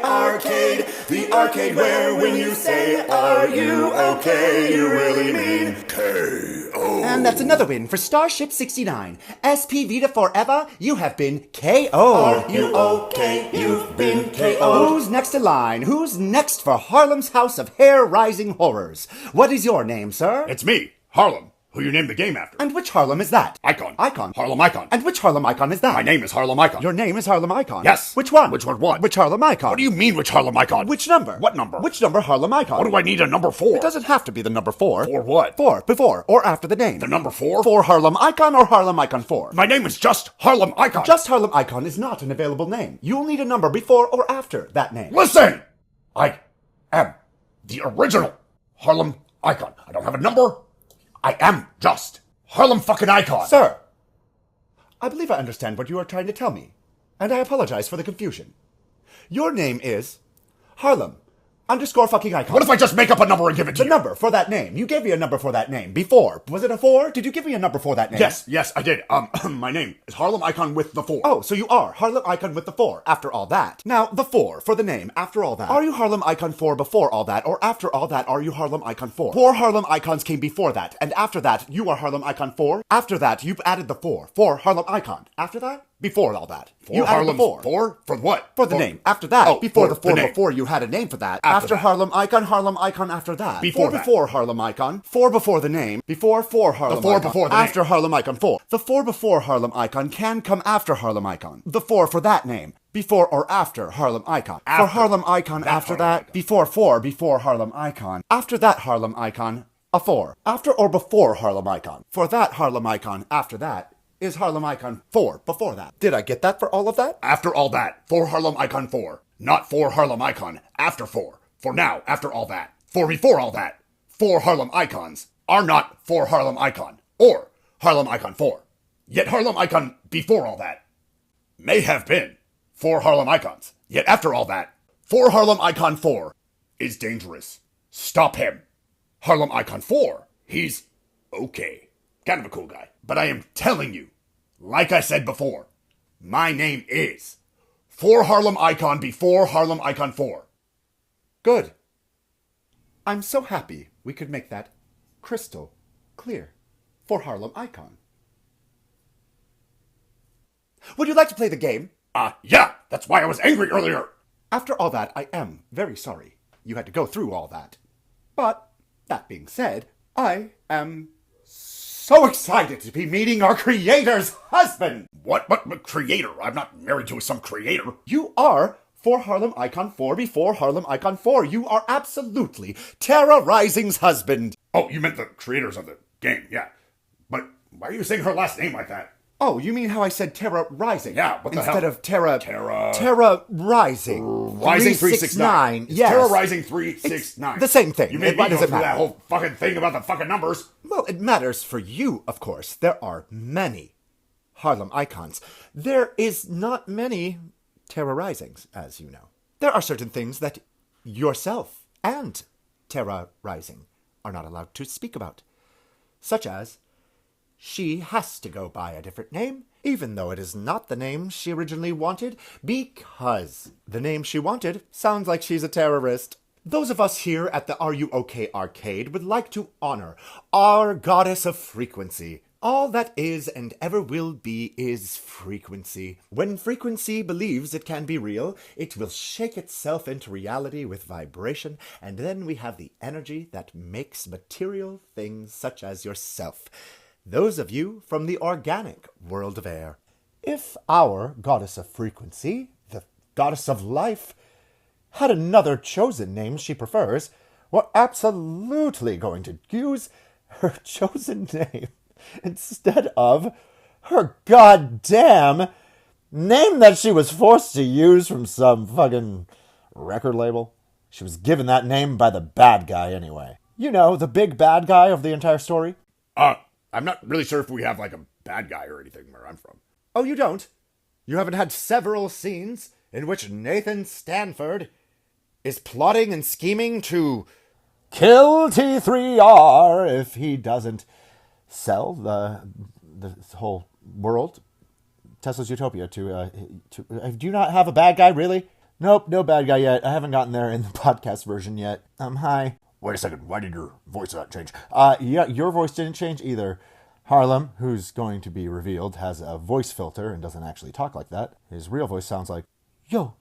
arcade, the arcade where when you say, are you okay, you really mean K.O. And that's another win for Starship 69. SP Vita forever, you have been KO. Are you okay? You've been KO'd. Who's next in line? Who's next for Harlem's House of Hair-Rising Horrors? What is your name, sir? It's me, Harlem, who you named the game after. And which Harlem is that? Icon. Icon. Harlem Icon. And which Harlem Icon is that? My name is Harlem Icon. Your name is Harlem Icon? Yes. Which one? Which one what? Which Harlem Icon? What do you mean, which Harlem Icon? Which number? What number? Which number Harlem Icon? What do I need a number for? It doesn't have to be the number 4. For what? 4, before, or after the name. The number 4? For Harlem Icon or Harlem Icon 4? My name is just Harlem Icon. Just Harlem Icon is not an available name. You'll need a number before or after that name. Listen! I am the original Harlem Icon. I don't have a number. I am just Harlem fucking Icon. Sir, I believe I understand what you are trying to tell me, and I apologize for the confusion. Your name is Harlem _ fucking Icon. What if I just make up a number and give it to The you? number for that name. You gave me a number for that name before. Was it a 4? Did you give me a number for that name? Yes, I did. My name is Harlem Icon with the 4. Oh, so you are Harlem Icon with the 4 after all that. Now, the 4 for the name after all that. Are you Harlem Icon 4 before all that, or after all that are you Harlem Icon 4? 4 Harlem Icons came before that, and after that you are Harlem Icon 4. After that, you've added the 4 for Harlem Icon. After that, before all that. You added the 4. 4? For what? For the name. After that, before the 4 name. before you had a name for that. After that. Harlem Icon after that. Before 4 that. before Harlem Icon. 4 before the name. Before Harlem The 4 Icon. before the name. After Harlem Icon 4. The 4 before Harlem Icon can come after Harlem Icon. The 4 for that name. Before or after Harlem Icon. After. For Harlem Icon after Harlem that. Icon. Before 4 before Harlem Icon. After that Harlem Icon, a 4. After or before Harlem Icon. For that Harlem Icon after that is Harlem Icon 4 before that. Did I get that for all of that? After all that, for Harlem Icon 4. Not for Harlem Icon after 4. For now, after all that. For before all that. 4 Harlem Icons are not for Harlem Icon or Harlem Icon 4. Yet Harlem Icon before all that may have been 4 Harlem Icons. Yet after all that, 4 Harlem Icon 4 is dangerous. Stop him. Harlem Icon 4, he's okay. Kind of a cool guy. But I am telling you, like I said before, my name is 4 Harlem Icon before Harlem Icon 4. Good. I'm so happy we could make that crystal clear for Harlem Icon. Would you like to play the game? Yeah, that's why I was angry earlier. After all that, I am very sorry you had to go through all that. But, that being said, I am so excited to be meeting our creator's husband! What creator? I'm not married to some creator. You are for Harlem Icon 4 before Harlem Icon 4. You are absolutely Tara Rising's husband. Oh, you meant the creators of the game, yeah. But why are you saying her last name like that? Oh, you mean how I said Terra Rising? Yeah, what the hell? Instead of Terra Rising. Rising 369. Yes. Terra Rising 369. It's the same thing. You made Why me does go it through matter? that whole fucking thing about the fucking numbers. Well, it matters for you, of course. There are many Harlem Icons. There is not many Terra Risings, as you know. There are certain things that yourself and Terra Rising are not allowed to speak about, such as she has to go by a different name, even though it is not the name she originally wanted, because the name she wanted sounds like she's a terrorist. Those of us here at the Are You OK Arcade would like to honor our goddess of frequency. All that is and ever will be is frequency. When frequency believes it can be real, it will shake itself into reality with vibration, and then we have the energy that makes material things such as yourself. Those of you from the organic world of air. If our goddess of frequency, the goddess of life, had another chosen name she prefers, we're absolutely going to use her chosen name instead of her goddamn name that she was forced to use from some fucking record label. She was given that name by the bad guy anyway. You know, the big bad guy of the entire story. I'm not really sure if we have like a bad guy or anything where I'm from. Oh, you don't? You haven't had several scenes in which Nathan Stanford is plotting and scheming to kill T3R if he doesn't sell the whole world, Tesla's Utopia, to do you not have a bad guy, really? Nope, no bad guy yet. I haven't gotten there in the podcast version yet. Hi. Wait a second. Why did your voice not change? Yeah, your voice didn't change either. Harlem, who's going to be revealed, has a voice filter and doesn't actually talk like that. His real voice sounds like, "Yo,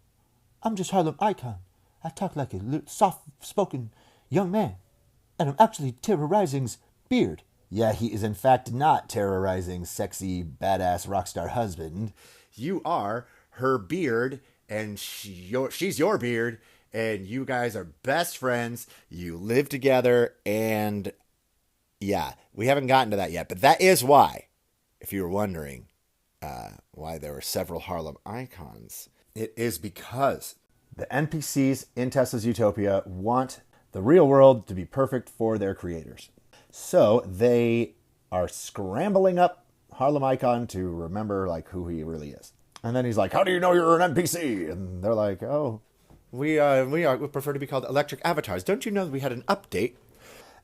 I'm just Harlem Icon. I talk like a soft-spoken young man. And I'm actually terrorizing's beard." Yeah, he is in fact not terrorizing sexy, badass rockstar husband. You are her beard, and she's your beard, and you guys are best friends. You live together, and yeah, we haven't gotten to that yet. But that is why, if you were wondering why there were several Harlem Icons, it is because the NPCs in Tesla's Utopia want the real world to be perfect for their creators. So they are scrambling up Harlem Icon to remember like who he really is. And then he's like, "How do you know you're an NPC?" And they're like, "Oh, we prefer to be called electric avatars. Don't you know that we had an update?"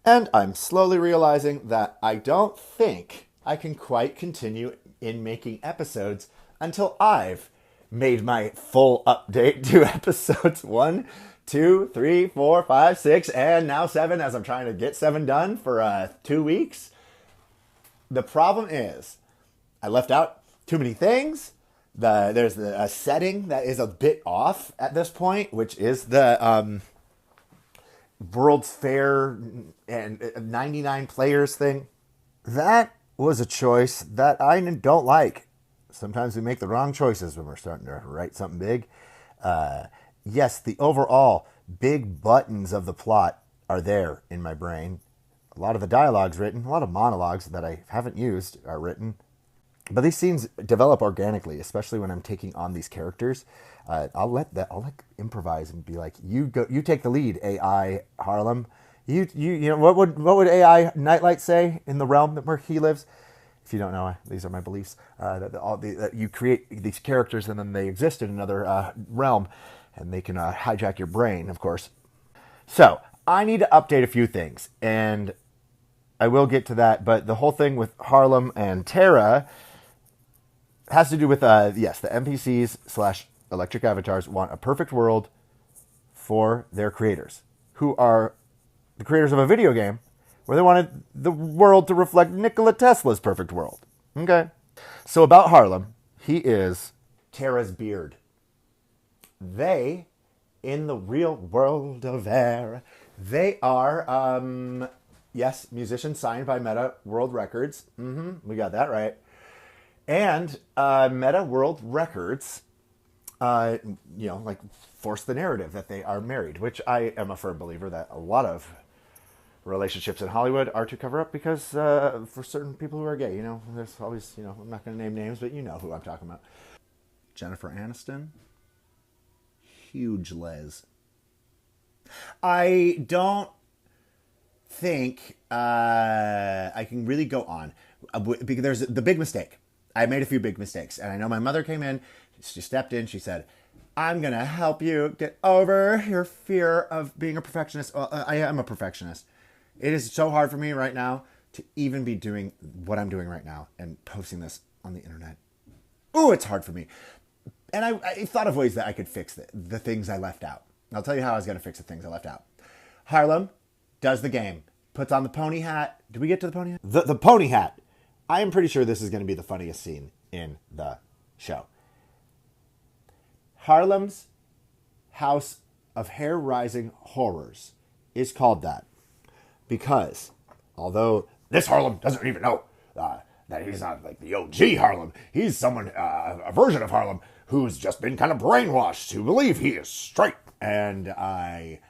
And I'm slowly realizing that I don't think I can quite continue in making episodes until I've made my full update to episodes 1, 2, 3, 4, 5, 6, and now 7, as I'm trying to get 7 done for 2 weeks. The problem is I left out too many things. There's a setting that is a bit off at this point, which is the World's Fair and 99 players thing. That was a choice that I don't like. Sometimes we make the wrong choices when we're starting to write something big. Yes, the overall big buttons of the plot are there in my brain. A lot of the dialogue's written, a lot of monologues that I haven't used are written. But these scenes develop organically, especially when I'm taking on these characters. I'll improvise and be like, you take the lead, AI Harlem. You know what would AI Nightlight say in the realm where he lives? If you don't know, these are my beliefs. That you create these characters and then they exist in another realm, and they can hijack your brain, of course. So I need to update a few things, and I will get to that. But the whole thing with Harlem and Tara has to do with the NPCs / electric avatars want a perfect world for their creators, who are the creators of a video game where they wanted the world to reflect Nikola Tesla's perfect world. Okay. So about Harlem, he is Tara's beard. They, in the real world of air, they are, musicians signed by Meta World Records. We got that right. And Meta World Records, force the narrative that they are married, which I am a firm believer that a lot of relationships in Hollywood are to cover up because for certain people who are gay, there's always, I'm not going to name names, but you know who I'm talking about. Jennifer Aniston, huge les. I don't think I can really go on because there's the big mistake. I made a few big mistakes, and I know my mother came in, she stepped in, she said, "I'm going to help you get over your fear of being a perfectionist." Well, I am a perfectionist. It is so hard for me right now to even be doing what I'm doing right now and posting this on the internet. Ooh, it's hard for me. And I thought of ways that I could fix the things I left out. I'll tell you how I was going to fix the things I left out. Harlem does the game, puts on the pony hat. Did we get to the pony hat? The pony hat. I am pretty sure this is going to be the funniest scene in the show. Harlem's House of Hair-Rising Horrors is called that because although This Harlem doesn't even know that he's not like the OG Harlem. He's someone, a version of Harlem who's just been kind of brainwashed to believe he is straight. And I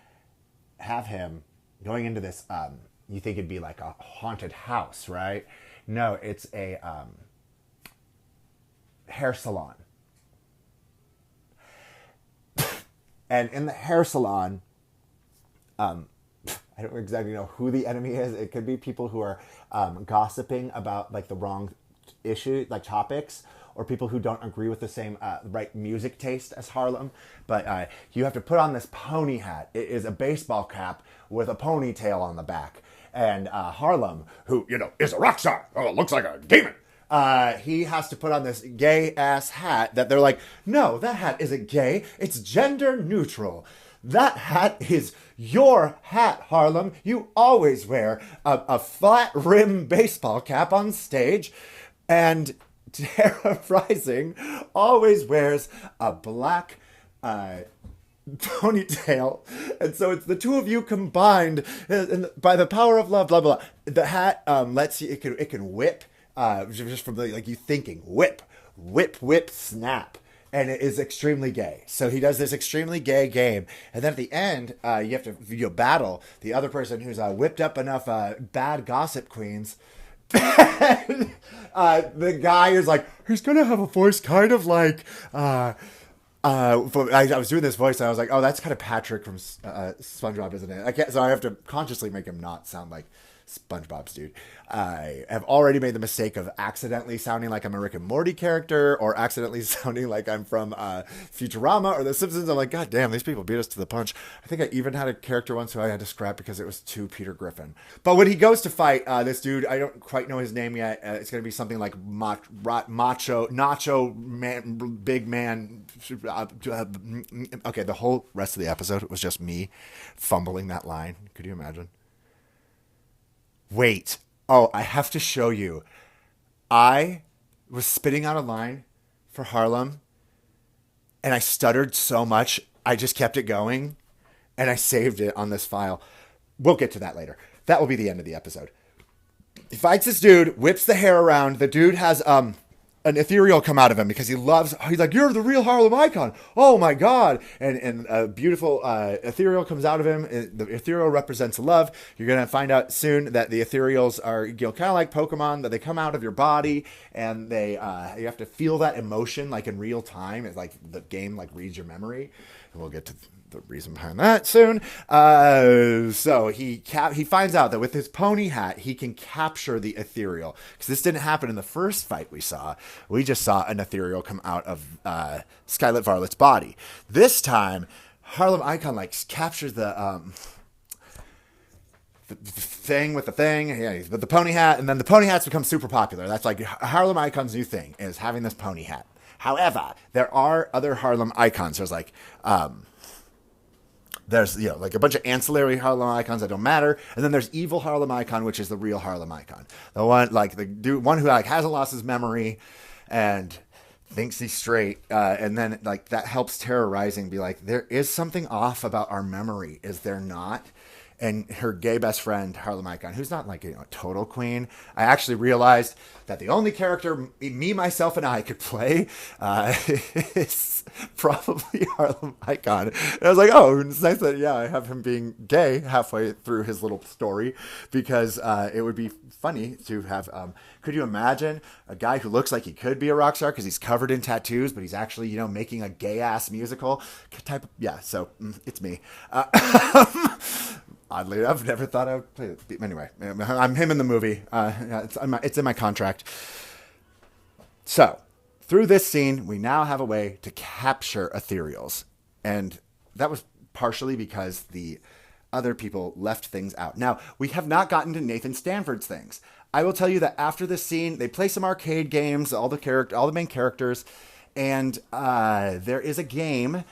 have him going into this, you think it'd be like a haunted house, right? No, it's a hair salon. And in the hair salon, I don't exactly know who the enemy is. It could be people who are gossiping about like the wrong issue, like topics, or people who don't agree with the same right music taste as Harlem. But you have to put on this pony hat. It is a baseball cap with a ponytail on the back. And Harlem, who, is a rock star. Oh, looks like a demon. he has to put on this gay ass hat that they're like, no, that hat isn't gay. It's gender neutral. That hat is your hat, Harlem. You always wear a flat rim baseball cap on stage. And Tara Rising always wears a black ponytail, and so it's the two of you combined, and by the power of love, blah blah. The hat lets you, it can whip, just from the, like, you thinking whip, snap, and it is extremely gay. So he does this extremely gay game, and then at the end, you have to battle the other person who's whipped up enough bad gossip queens. The guy is like, he's gonna have a voice kind of like I was doing this voice and I was like, oh, that's kind of Patrick from SpongeBob, isn't it? So I have to consciously make him not sound like SpongeBob's dude. I have already made the mistake of accidentally sounding like I'm a Rick and Morty character, or accidentally sounding like I'm from Futurama or The Simpsons. I'm like, God damn, these people beat us to the punch. I think I even had a character once who I had to scrap because it was too Peter Griffin. But when he goes to fight this dude, I don't quite know his name yet. It's going to be something like Nacho Man, Big Man. Okay, the whole rest of the episode was just me fumbling that line. Could you imagine? Wait. Oh, I have to show you. I was spitting out a line for Harlem, and I stuttered so much, I just kept it going, and I saved it on this file. We'll get to that later. That will be the end of the episode. He fights this dude, whips the hair around. The dude has an ethereal come out of him because he's like, you're the real Harlem Icon. Oh my God. And a beautiful ethereal comes out of him. The ethereal represents love. You're going to find out soon that the ethereals are, kind of like Pokemon, that they come out of your body, and they you have to feel that emotion like in real time. It's like the game like reads your memory. And we'll get to the reason behind that soon. So he finds out that with his pony hat, he can capture the ethereal. Because this didn't happen in the first fight we saw. We just saw an ethereal come out of Skylet Varlet's body. This time, Harlem Icon captures the thing with the thing, but the pony hat, and then the pony hats become super popular. That's like Harlem Icon's new thing, is having this pony hat. However, there are other Harlem Icons. There's like a bunch of ancillary Harlem Icons that don't matter, and then there's evil Harlem Icon, which is the real Harlem Icon, the one one who hasn't lost his memory and thinks he's straight, and then that helps Tara Rising be like, there is something off about our memory, is there not? And her gay best friend, Harlem Icon, who's not a total queen. I actually realized that the only character me, myself, and I could play is probably Harlem Icon. And I was like, oh, it's nice that, I have him being gay halfway through his little story, because it would be funny to have, could you imagine a guy who looks like he could be a rock star because he's covered in tattoos, but he's actually, making a gay-ass musical type of, so it's me. Oddly, I've never thought I would play it. Anyway, I'm him in the movie. It's in my contract. So, through this scene, we now have a way to capture ethereals. And that was partially because the other people left things out. Now, we have not gotten to Nathan Stanford's things. I will tell you that after this scene, they play some arcade games, all the main characters, and there is a game.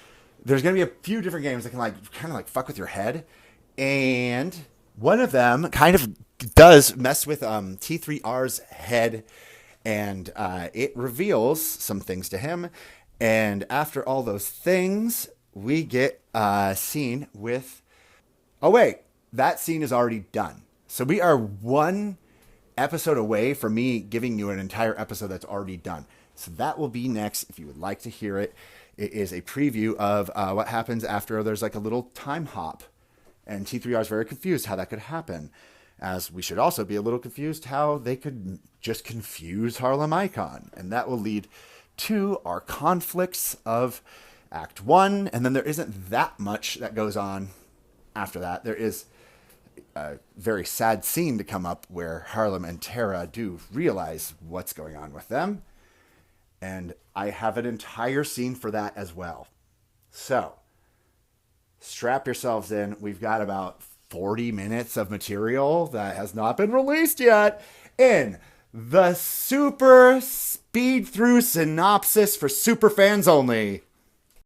There's going to be a few different games that can fuck with your head. And one of them kind of does mess with T3R's head, and it reveals some things to him. And after all those things, we get a scene with... Oh, wait. That scene is already done. So we are one episode away from me giving you an entire episode that's already done. So that will be next if you would like to hear it. It is a preview of what happens after there's a little time hop. And T3R is very confused how that could happen, as we should also be a little confused how they could just confuse Harlem Icon. And that will lead to our conflicts of Act 1, and then there isn't that much that goes on after that. There is a very sad scene to come up where Harlem and Tara do realize what's going on with them, and I have an entire scene for that as well. So... strap yourselves in. We've got about 40 minutes of material that has not been released yet in The super speed through synopsis for super fans only.